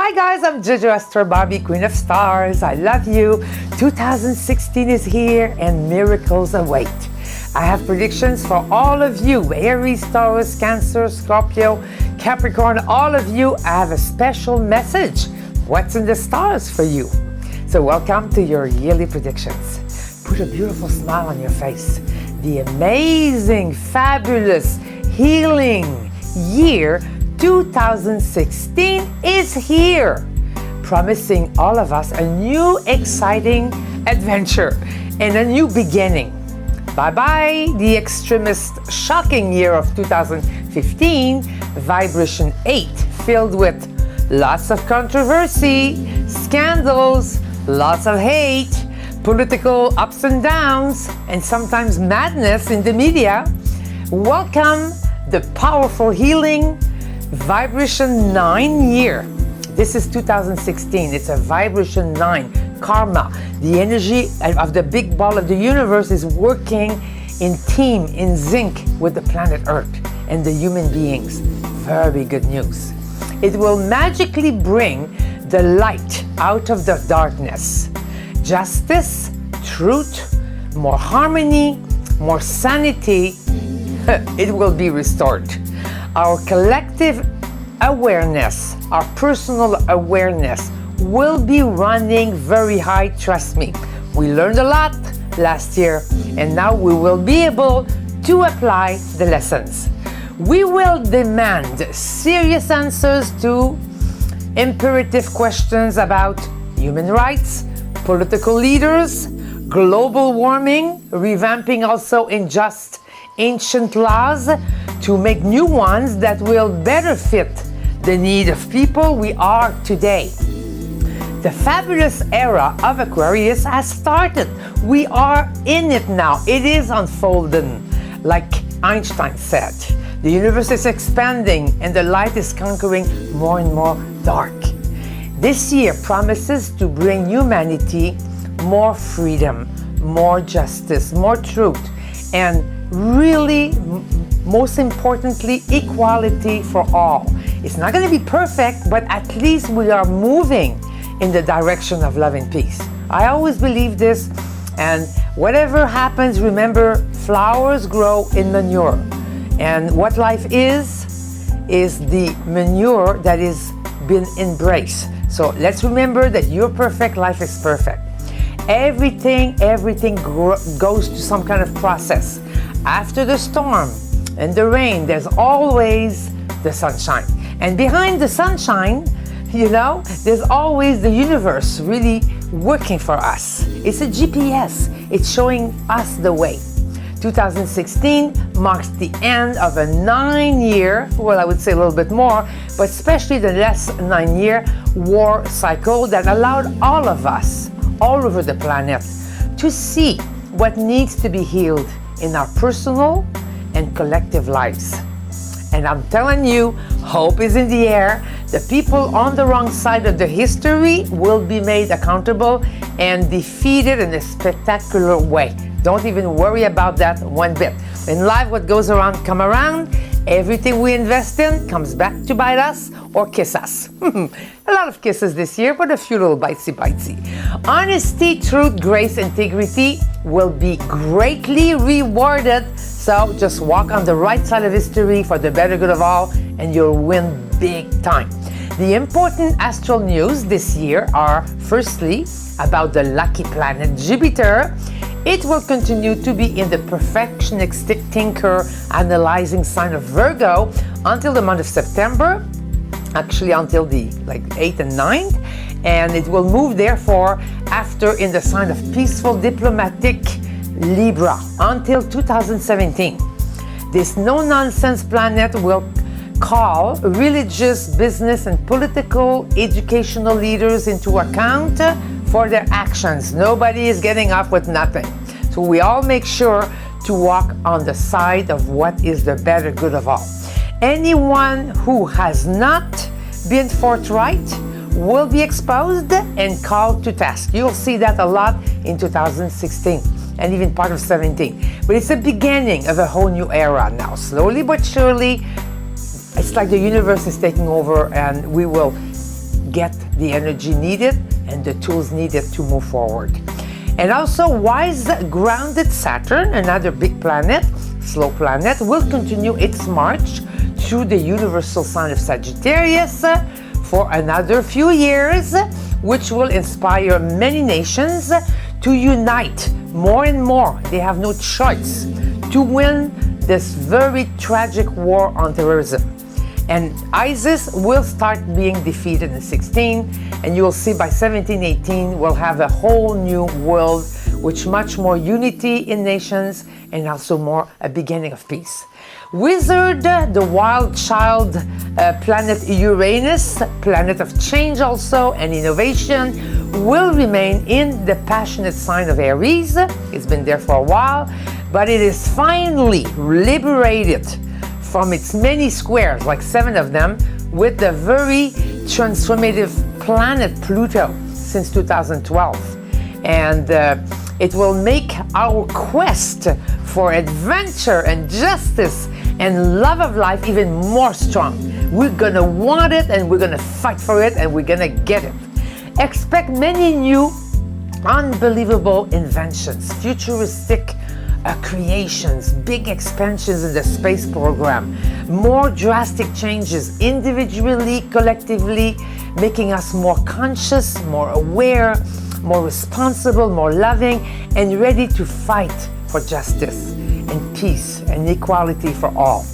Hi guys, I'm Jojo Astro Barbie, Queen of Stars. I love you. 2016 is here and miracles await. I have predictions for all of you, Aries, Taurus, Cancer, Scorpio, Capricorn, all of you. I have a special message. What's in the stars for you? So welcome to your yearly predictions. Put a beautiful smile on your face. The amazing, fabulous, healing year 2016 is here, promising all of us a new exciting adventure and a new beginning. Bye-bye the extremist, shocking year of 2015, vibration 8, filled with lots of controversy, scandals, lots of hate, political ups and downs, and sometimes madness in the media. Welcome the powerful healing vibration 9 year. This is 2016. It's a vibration 9, karma. The energy of the big ball of the universe is working in team, in sync with the planet Earth and the human beings. Very good news. It will magically bring the light out of the darkness. Justice, truth, more harmony, more sanity. It will be restored. Our collective awareness, our personal awareness will be running very high, trust me. We learned a lot last year and now we will be able to apply the lessons. We will demand serious answers to imperative questions about human rights, political leaders, global warming, revamping also unjust ancient laws to make new ones that will better fit the need of people we are today. The fabulous era of Aquarius has started. We are in it now. It is unfolding. Like Einstein said, the universe is expanding and the light is conquering more and more dark. This year promises to bring humanity more freedom, more justice, more truth, and really, most importantly, equality for all. It's not going to be perfect, but at least we are moving in the direction of love and peace. I always believe this, and whatever happens, remember, flowers grow in manure. And what life is the manure that is been embraced. So let's remember that you're perfect, life is perfect. Everything goes to some kind of process. After the storm and the rain, there's always the sunshine. And behind the sunshine, there's always the universe really working for us. It's a GPS. It's showing us the way. 2016 marks the end of a 9-year, well, I would say a little bit more, but especially the last 9-year war cycle that allowed all of us, all over the planet, to see what needs to be healed in our personal and collective lives. And I'm telling you, hope is in the air. The people on the wrong side of the history will be made accountable and defeated in a spectacular way. Don't even worry about that one bit. In life, what goes around come around. Everything we invest in comes back to bite us or kiss us. A lot of kisses this year, but a few little bitesy. Honesty, truth, grace, integrity will be greatly rewarded. So just walk on the right side of history for the better good of all, and you'll win big time. The important astral news this year are, firstly, about the lucky planet Jupiter. It will continue to be in the perfectionistic thinker, analyzing sign of Virgo until the month of September, actually until the 8th and 9th, and it will move therefore after in the sign of peaceful diplomatic Libra until 2017. This no-nonsense planet will call religious, business, and political, educational leaders into account for their actions. Nobody is getting off with nothing. So we all make sure to walk on the side of what is the better good of all. Anyone who has not been forthright will be exposed and called to task. You'll see that a lot in 2016 and even part of 17. But it's the beginning of a whole new era now. Slowly but surely, it's like the universe is taking over and we will get the energy needed and the tools needed to move forward. And also, wise grounded Saturn, another big planet, slow planet, will continue its march through the universal sign of Sagittarius for another few years, which will inspire many nations to unite more and more. They have no choice to win this very tragic war on terrorism. And ISIS will start being defeated in 16, and you will see by 1718 we'll have a whole new world with much more unity in nations and also more a beginning of peace. Wizard, the wild child planet Uranus, planet of change also and innovation, will remain in the passionate sign of Aries. It's been there for a while, but it is finally liberated from its many squares, like 7 of them, with the very transformative planet Pluto since 2012. And it will make our quest for adventure and justice and love of life even more strong. We're gonna want it, and we're gonna fight for it, and we're gonna get it. Expect many new, unbelievable inventions, futuristic creations, big expansions in the space program, more drastic changes individually, collectively, making us more conscious, more aware, more responsible, more loving, and ready to fight for justice and peace and equality for all.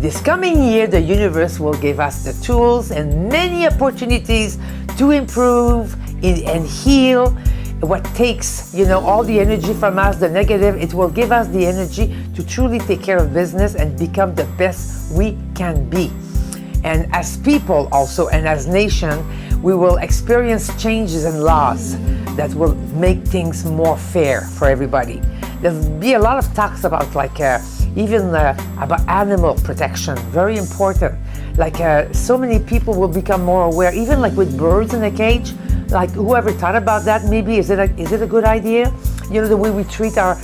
This coming year, the universe will give us the tools and many opportunities to improve and heal what takes, all the energy from us, the negative. It will give us the energy to truly take care of business and become the best we can be. And as people also, and as nation, we will experience changes in laws that will make things more fair for everybody. There'll be a lot of talks about about animal protection, very important. So many people will become more aware, even like with birds in a cage. Like, whoever thought about that? Maybe is it a good idea? The way we treat our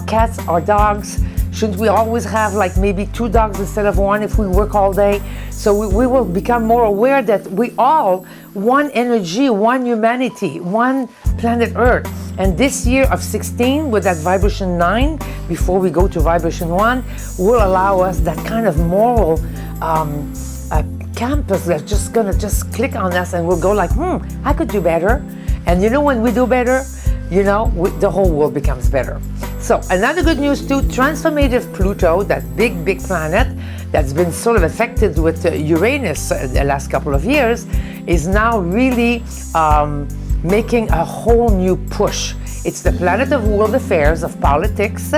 cats, our dogs. Shouldn't we always have maybe 2 dogs instead of 1 if we work all day? So we will become more aware that we all one energy, one humanity, one planet Earth. And this year of 16, with that vibration 9, before we go to vibration 1, will allow us that kind of moral campus that's just gonna click on us, and we'll go I could do better. And when we do better, the whole world becomes better. So another good news too, transformative Pluto, that big planet that's been sort of affected with Uranus the last couple of years, is now really making a whole new push. It's the planet of world affairs, of politics,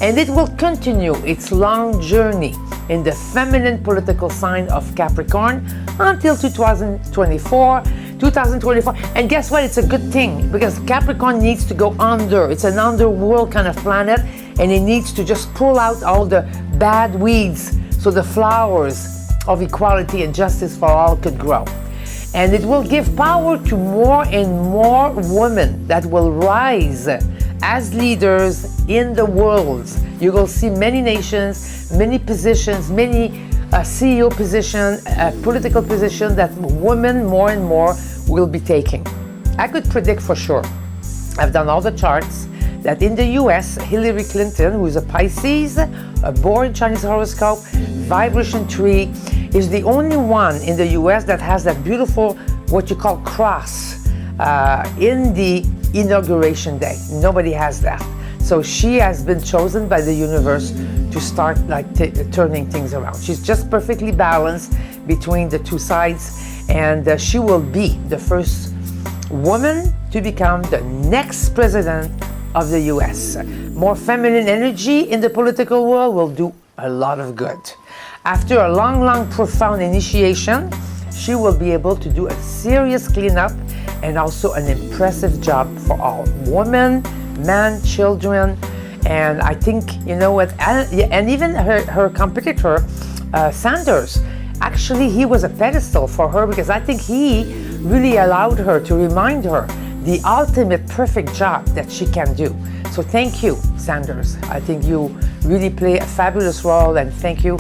and it will continue its long journey in the feminine political sign of Capricorn until 2024. And guess what? It's a good thing, because Capricorn needs to go under. It's an underworld kind of planet, and it needs to just pull out all the bad weeds so the flowers of equality and justice for all could grow. And it will give power to more and more women that will rise as leaders in the world. You will see many nations, many positions, many CEO position, political position that women more and more will be taking. I could predict for sure. I've done all the charts that in the US, Hillary Clinton, who is a Pisces, born Chinese horoscope, vibration 3, is the only one in the US that has that beautiful, what you call cross, in the inauguration day. Nobody has that. So she has been chosen by the universe to start turning things around. She's just perfectly balanced between the two sides, and she will be the first woman to become the next president of the US. More feminine energy in the political world will do a lot of good. After a long, profound initiation, she will be able to do a serious cleanup and also an impressive job for all women, men, children. And I think, and even her competitor, Sanders, actually he was a pedestal for her, because I think he really allowed her to remind her the ultimate perfect job that she can do. So thank you, Sanders. I think you really play a fabulous role, and thank you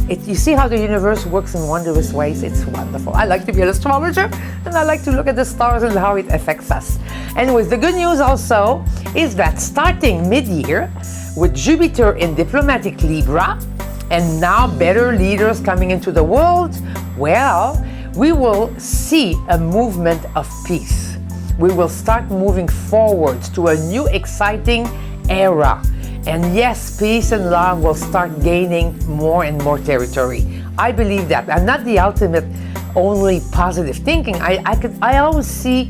you see how the universe works in wondrous ways. It's wonderful. I like to be an astrologer, and I like to look at the stars and how it affects us. Anyways, the good news also is that starting mid-year, with Jupiter in diplomatic Libra, and now better leaders coming into the world, well, we will see a movement of peace. We will start moving forward to a new exciting era. And yes, peace and love will start gaining more and more territory. I believe that. I'm not the ultimate only positive thinking. I always see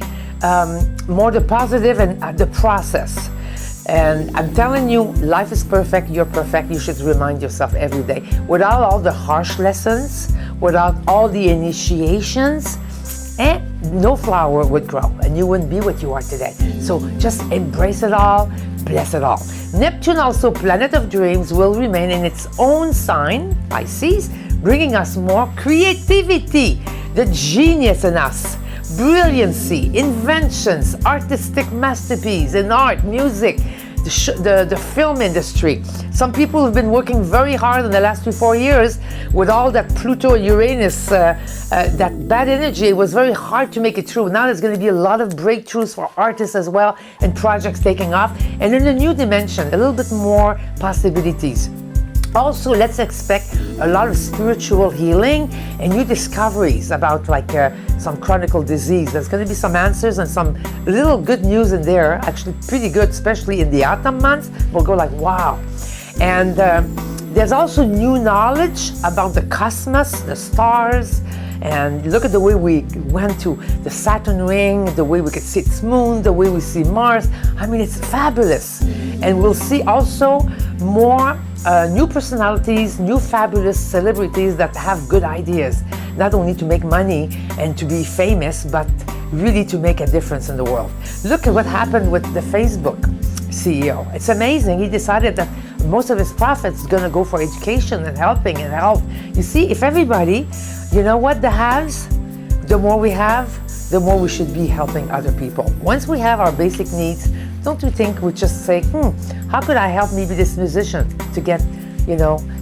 more the positive and the process. And I'm telling you, life is perfect, you're perfect, you should remind yourself every day. Without all the harsh lessons, without all the initiations, no flower would grow and you wouldn't be what you are today. So just embrace it all, bless it all. Neptune, also planet of dreams, will remain in its own sign, Pisces, bringing us more creativity, the genius in us, brilliancy, inventions, artistic masterpieces in art, music, the film industry. Some people have been working very hard in the last 3-4 years with all that Pluto and Uranus, that bad energy. It was very hard to make it through. Now there's going to be a lot of breakthroughs for artists as well, and projects taking off. And in a new dimension, a little bit more possibilities. Also, let's expect a lot of spiritual healing and new discoveries about some chronic disease. There's going to be some answers and some little good news in there, actually pretty good, especially in the autumn months. We'll go like, wow. And there's also new knowledge about the cosmos, the stars, and look at the way we went to the Saturn ring, the way we could see its moon, the way we see Mars. I mean, it's fabulous. And we'll see also more new personalities, new fabulous celebrities that have good ideas, not only to make money and to be famous, but really to make a difference in the world. Look at what happened with the Facebook CEO. It's amazing. He decided that most of his profits is going to go for education and helping and health. You see, if everybody, you know what, the haves, the more we have, the more we should be helping other people. Once we have our basic needs, don't you think we just say, how could I help maybe this musician to get,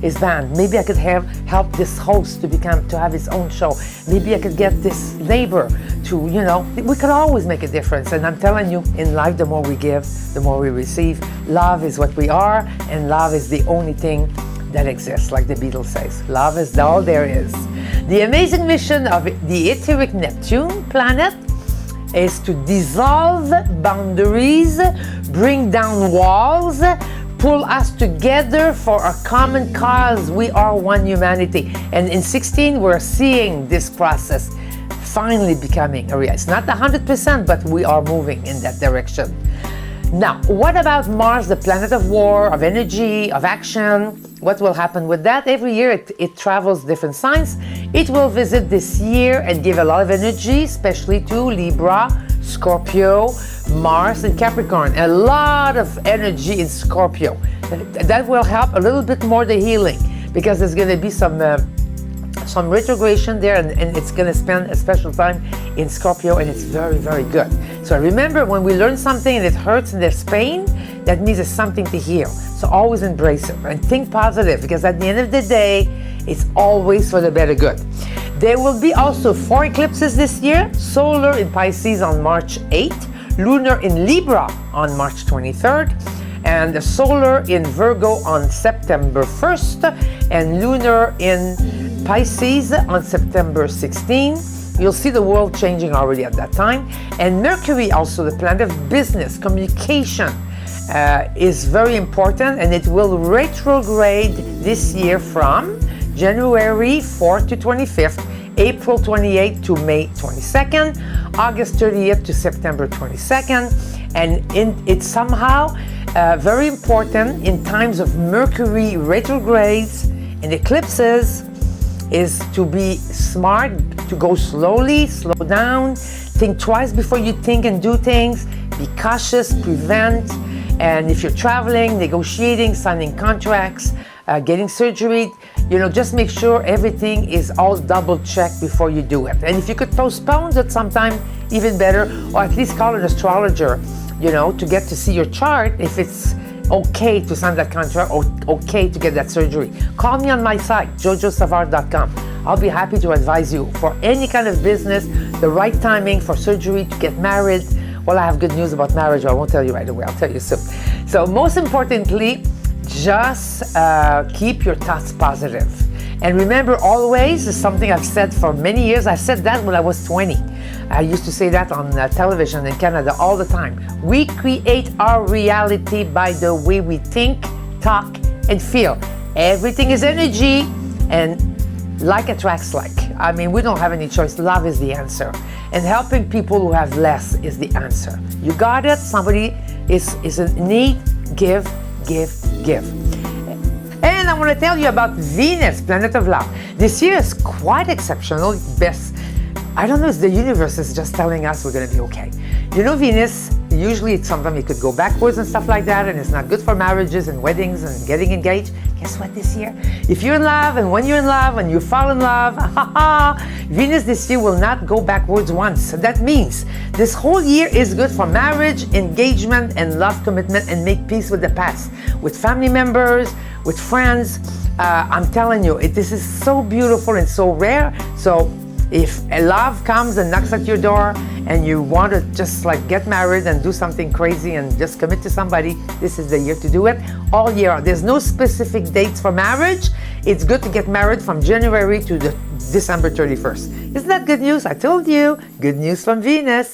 his band? Maybe I could help this host to have his own show. Maybe I could get this neighbor to, we could always make a difference. And I'm telling you, in life, the more we give, the more we receive. Love is what we are, and love is the only thing that exists, like the Beatles says. Love is all there is. The amazing mission of the etheric Neptune planet is to dissolve boundaries, bring down walls, pull us together for a common cause. We are one humanity. And in 16, we're seeing this process finally becoming a reality. It's not 100%, but we are moving in that direction. Now, what about Mars, the planet of war, of energy, of action? What will happen with that? Every year it travels different signs. It will visit this year and give a lot of energy, especially to Libra, Scorpio, Mars, and Capricorn. A lot of energy in Scorpio. That will help a little bit more the healing, because there's going to be some retrogression there, and it's going to spend a special time in Scorpio, and it's very, very good. So remember, when we learn something and it hurts and there's pain, that means it's something to heal. So always embrace it and think positive, because at the end of the day, it's always for the better good. There will be also 4 eclipses this year: solar in Pisces on March 8th, lunar in Libra on March 23rd, and the solar in Virgo on September 1st, and lunar in Pisces on September 16th. You'll see the world changing already at that time. And Mercury, also the planet of business, communication, is very important, and it will retrograde this year from January 4th to 25th, April 28th to May 22nd, August 30th to September 22nd. And it's somehow very important in times of Mercury retrogrades and eclipses is to be smart, to go slowly, slow down, think twice before you think and do things, be cautious, prevent, and if you're traveling, negotiating, signing contracts, getting surgery, just make sure everything is all double checked before you do it. And if you could postpone it sometime, even better, or at least call an astrologer, to get to see your chart if it's okay to sign that contract or okay to get that surgery, call me on my site, jojosavard.com. I'll be happy to advise you for any kind of business, the right timing for surgery, to get married. Well, I have good news about marriage, but I won't tell you right away. I'll tell you soon. So most importantly, just keep your thoughts positive. And remember always, is something I've said for many years. I said that when I was 20. I used to say that on television in Canada all the time. We create our reality by the way we think, talk, and feel. Everything is energy, and like attracts like. I mean, we don't have any choice. Love is the answer. And helping people who have less is the answer. You got it? Somebody is in need, give, give, give. And I want to tell you about Venus, planet of love. This year is quite exceptional. Best, I don't know if the universe is just telling us we're going to be okay. You know, Venus, usually it's sometimes it could go backwards and stuff like that, and it's not good for marriages and weddings and getting engaged. Guess what this year? If you're in love, and when you're in love, and you fall in love, Venus this year will not go backwards once. That means this whole year is good for marriage, engagement, and love commitment, and make peace with the past, with family members, with friends. I'm telling you, this is so beautiful and so rare. So if a love comes and knocks at your door and you want to just like get married and do something crazy and just commit to somebody, this is the year to do it. All year. There's no specific dates for marriage. It's good to get married from January to December 31st. Isn't that good news? I told you. Good news from Venus.